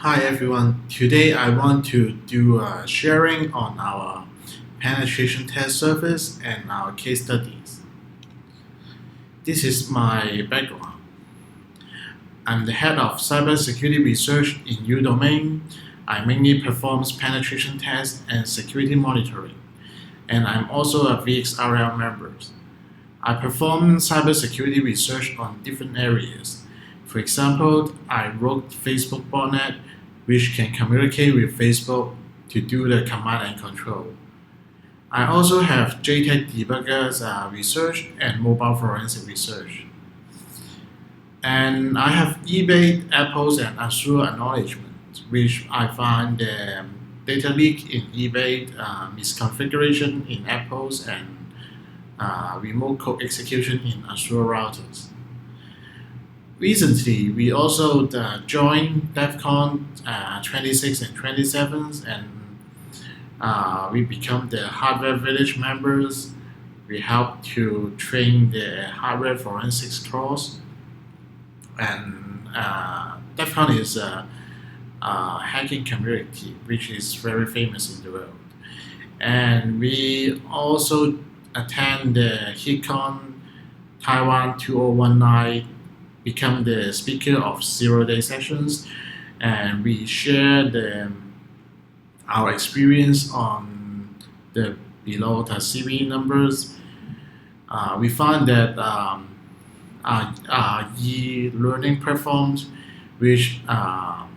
Hi everyone, today I want to do a sharing on our penetration test service and our case studies. This is my background. I'm the head of cybersecurity research in UDomain. I mainly perform penetration tests and security monitoring, and I'm also a VXRL member. I perform cybersecurity research on different areas. For example, I wrote Facebook botnet, which can communicate with Facebook to do the command and control. I also have JTAG debuggers research and mobile forensic research. And I have eBay, Apple's, and Azure acknowledgement, which I find the data leak in eBay, misconfiguration in Apple's, and remote code execution in Azure routers. Recently, we also joined DEFCON 26 and 27, and we become the Hardware Village members. We help to train the hardware forensics course, and DEFCON is a hacking community which is very famous in the world. And we also attend the HitCon Taiwan 2019, become the speaker of 0-day sessions, and we share our experience on the below the CV numbers. We find that e-learning platforms, which a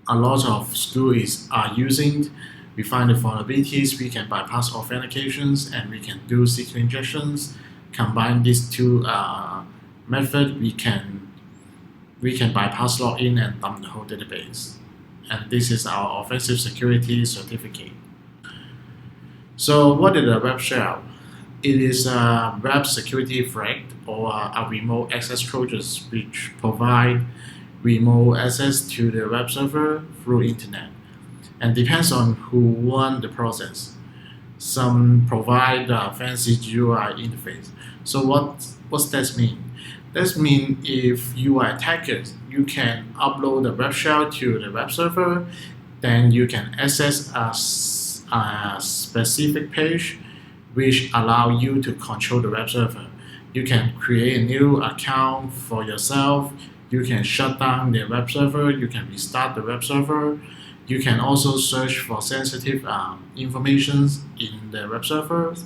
lot of schools are using, we find the vulnerabilities. We can bypass authentications and we can do SQL injections. Combine these two method, we can bypass login and dump the whole database. And this is our offensive security certificate. So what is a web shell? It is a web security threat or a remote access trojans which provide remote access to the web server through internet, and depends on who run the process. Some provide a fancy GUI interface. So what's that mean? That means if you are attackers, you can upload the web shell to the web server, then you can access a specific page which allow you to control the web server. You can create a new account for yourself, you can shut down the web server, you can restart the web server, you can also search for sensitive information in the web server.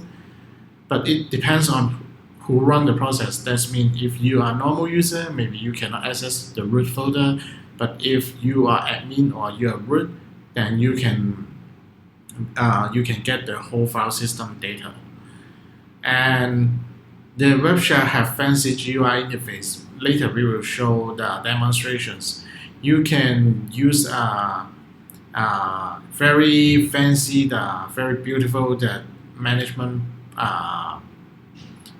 But it depends on who run the process. That means if you are a normal user, maybe you cannot access the root folder, but if you are admin or you are root, then you can get the whole file system data. And the web shell have fancy GUI interface. Later we will show the demonstrations. You can use very fancy, very beautiful management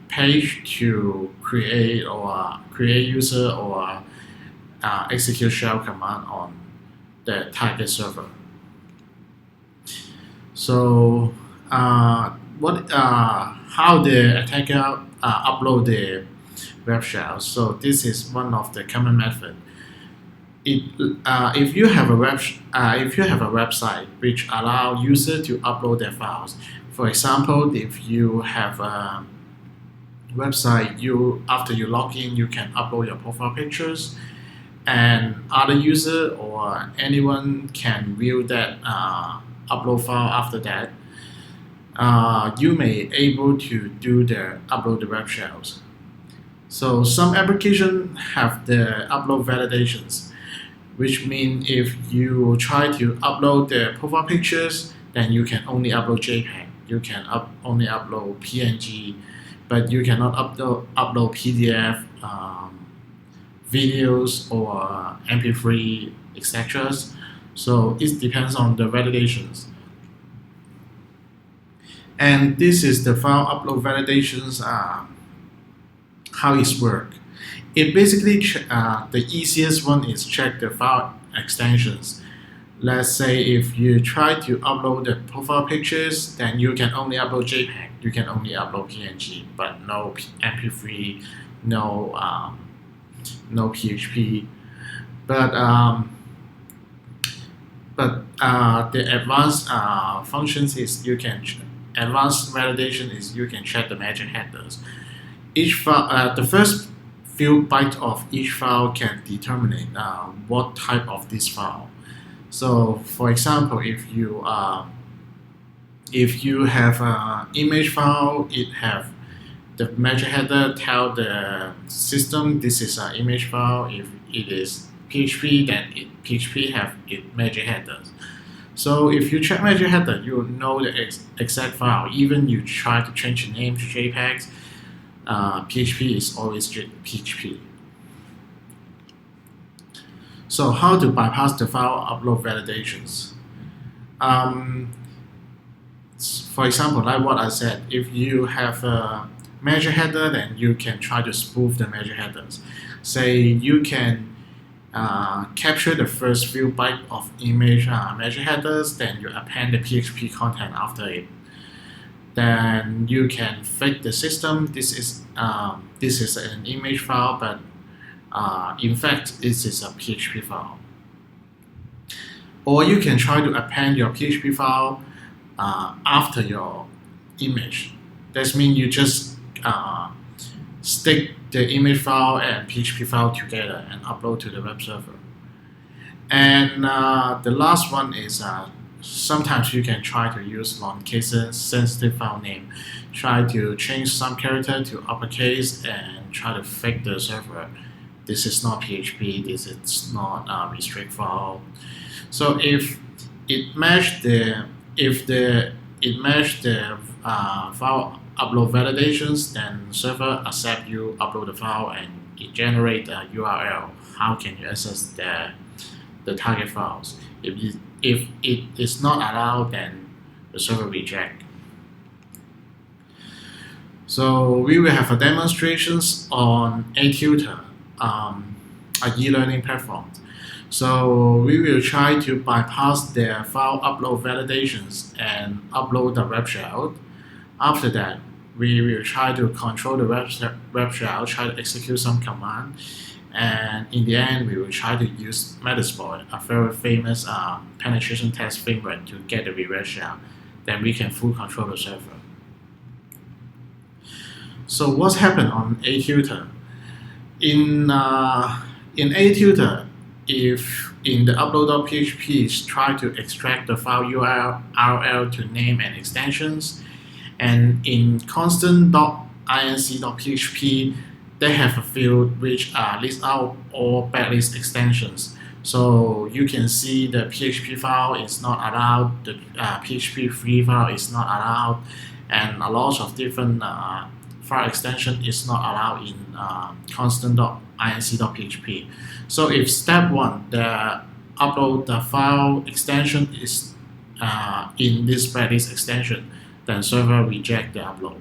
page to create user or execute shell command on the target server. So how the attacker upload the web shell? So this is one of the common method. If you have a website which allow user to upload their files, for example, if you have a website, after you log in, you can upload your profile pictures, and other user or anyone can view that upload file after that. You may able to upload the web shells. So some applications have the upload validations, which mean if you try to upload the profile pictures, then you can only upload JPEG. You can only upload PNG, but you cannot upload PDF, videos, or MP3, etc. So it depends on the validations. And this is the file upload validations, how it works. It basically, the easiest one is check the file extensions. Let's say if you try to upload the profile pictures, then you can only upload JPEG, you can only upload PNG, but no MP3, no PHP. But But the advanced functions is advanced validation is you can check the magic headers. Each file, the first few bytes of each file can determine what type of this file. So, for example, if you have an image file, it have the magic header tell the system this is an image file. If it is PHP, then PHP have it magic headers. So if you check magic header, you will know the exact file. Even you try to change the name to JPEG, PHP is always PHP. So how to bypass the file upload validations? For example, like what I said, if you have a magic header, then you can try to spoof the magic headers. Say you can capture the first few bytes of image magic headers, then you append the PHP content after it. Then you can fake the system. This is an image file, but in fact, this is a PHP file. Or you can try to append your PHP file after your image. That means you just stick the image file and PHP file together and upload to the web server. And the last one is sometimes you can try to use long case sensitive file name. Try to change some character to uppercase and try to fake the server. This is not PHP, this is not a restrict file. So if it match the file upload validations, then server accept you upload the file and it generate a URL. How can you access the target files? If it is not allowed, then the server reject. So we will have a demonstrations on Atutor, a e-learning platform. So we will try to bypass the file upload validations and upload the web shell. After that, we will try to control the web shell, try to execute some command, and in the end, we will try to use Metasploit, a very famous penetration test framework, to get the reverse shell. Then we can full control the server. So what's happened on Atutor? In Atutor, if in the upload.php try to extract the file URL to name and extensions, and in constant.inc.php they have a field which list out all backlist extensions. So you can see the PHP file is not allowed, the PHP free file is not allowed, and a lot of different file extension is not allowed in constant.inc.php. So if step 1, the upload the file extension is in this backlist extension, then server reject the upload.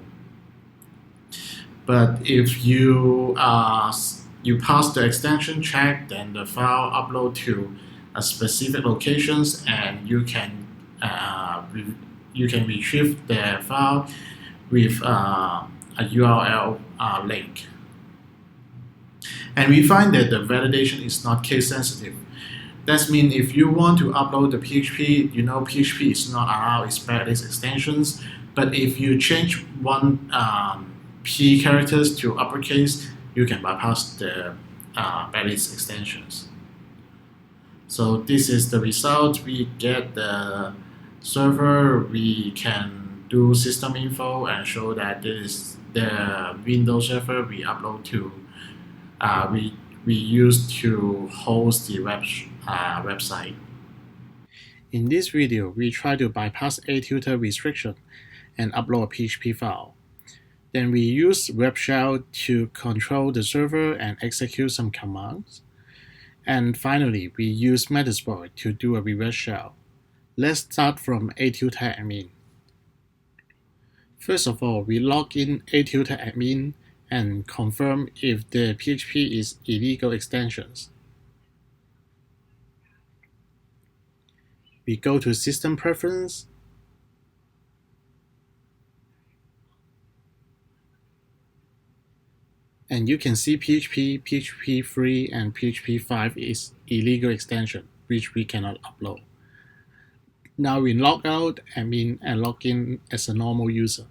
But if you pass the extension check, then the file upload to a specific locations, and you can retrieve the file with a URL link. And we find that the validation is not case sensitive. That means if you want to upload the PHP, you know PHP is not allowed its backlist extensions. But if you change one P characters to uppercase, you can bypass the backlist extensions. So this is the result. We get the server. We can do system info and show that this is the Windows server we upload to. We use to host the website. In this video, we try to bypass Atutor restriction and upload a PHP file. Then we use web shell to control the server and execute some commands. And finally, we use Metasploit to do a reverse shell. Let's start from Atutor admin. First of all, we log in Atutor admin and confirm if the PHP is illegal extensions. We go to System Preference, and you can see PHP, PHP 3, and PHP 5 is illegal extension, which we cannot upload. Now we log out, admin, and log in as a normal user.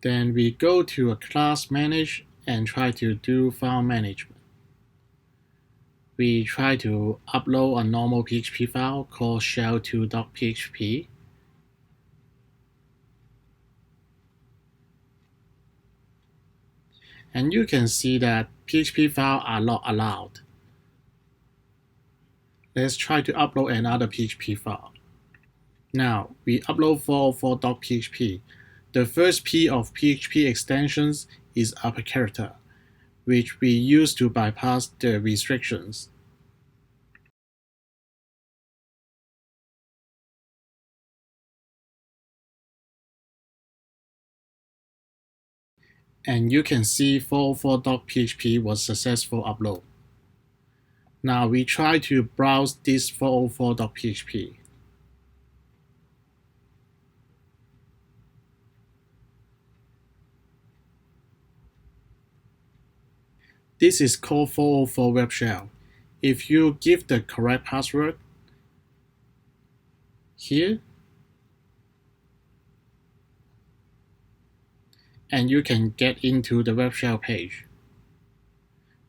Then we go to a class manage and try to do file management. We try to upload a normal PHP file called shell2.php. And you can see that PHP files are not allowed. Let's try to upload another PHP file. Now, we upload 404.php. The first P of PHP extensions is upper character, which we use to bypass the restrictions. And you can see 404.php was successful upload. Now we try to browse this 404.php. This is called 404 web shell. If you give the correct password here, and you can get into the web shell page.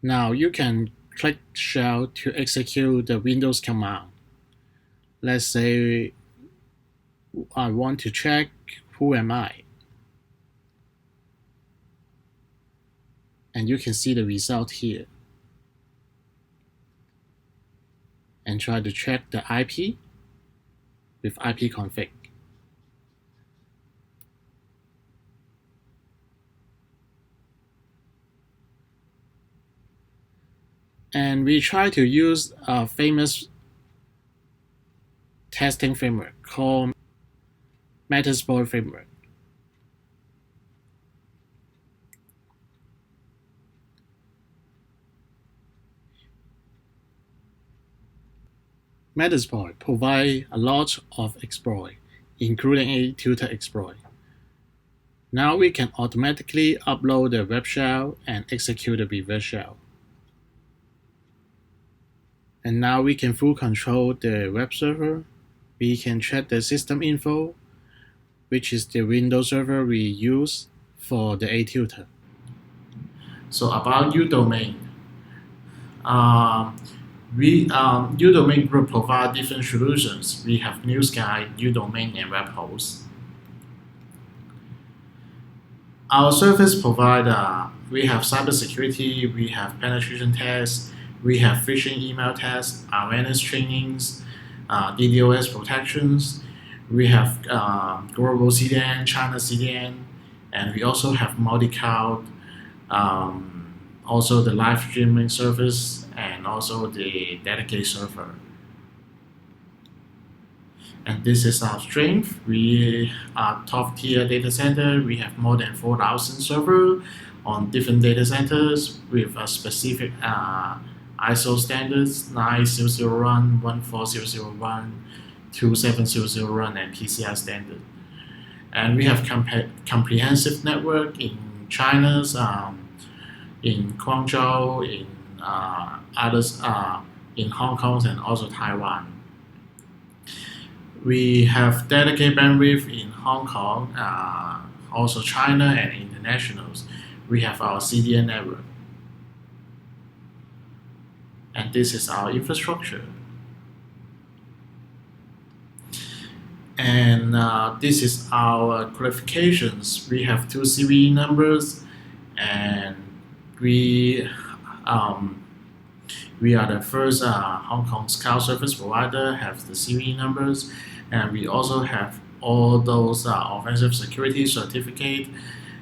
Now you can click shell to execute the Windows command. Let's say I want to check who am I. And you can see the result here. And try to check the IP with ipconfig. And we try to use a famous testing framework called Metasploit framework. Metasploit provides a lot of exploit, including Atutor exploit. Now we can automatically upload the web shell and execute the reverse shell. And now we can full control the web server. We can check the system info, which is the Windows server we use for the Atutor. So about UDomain, UDomain Group provide different solutions. We have News Guide, UDomain, and Web Host. Our service provider, we have cybersecurity, we have penetration tests, we have phishing email tests, awareness trainings, DDoS protections. We have global CDN, China CDN, and we also have multi-cloud, also the live streaming service, and also the dedicated server. And this is our strength. We are top tier data center. We have more than 4,000 servers on different data centers with a specific ISO standards 9001, 14001, 2700 and PCI standard. And we have comprehensive network in China's, in Guangzhou, in others, in Hong Kong and also Taiwan. We have dedicated bandwidth in Hong Kong, also China and internationals. We have our CDN network. And this is our infrastructure. And this is our qualifications. We have two CVE numbers, and we are the first Hong Kong's cloud service provider, have the CVE numbers, and we also have all those offensive security certificate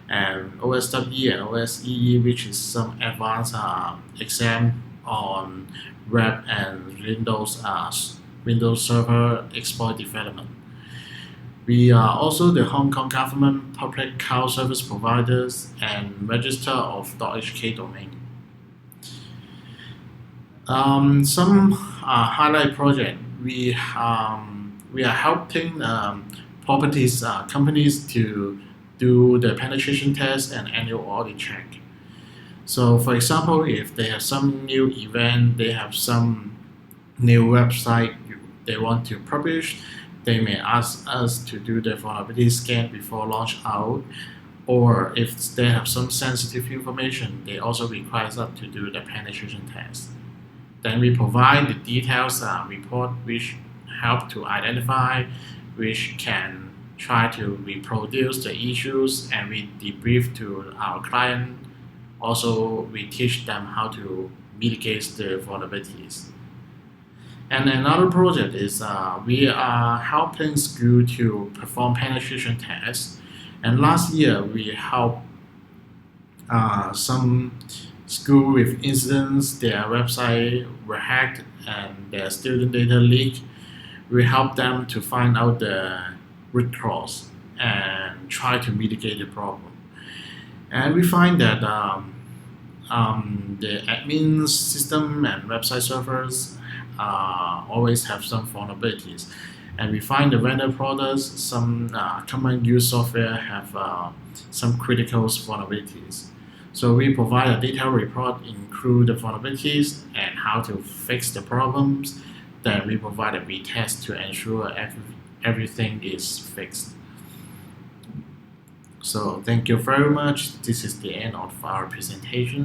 and OSWE and OSEE, which is some advanced exam on web and Windows Server exploit development. We are also the Hong Kong government public cloud service providers and register of .hk domain. Some highlight project we are helping properties companies to do the penetration test and annual audit check. So, for example, if they have some new event, they have some new website they want to publish, they may ask us to do the vulnerability scan before launch out. Or if they have some sensitive information, they also require us to do the penetration test. Then we provide the details report which help to identify, which can try to reproduce the issues, and we debrief to our client. Also, we teach them how to mitigate the vulnerabilities. And another project is we are helping school to perform penetration tests. And last year we helped some school with incidents, their website were hacked and their student data leaked. We help them to find out the root cause and try to mitigate the problem. And we find that the admin system and website servers always have some vulnerabilities. And we find the vendor products, some common use software have some critical vulnerabilities. So we provide a detailed report, include the vulnerabilities and how to fix the problems. Then we provide a retest to ensure everything is fixed. So thank you very much. This is the end of our presentation.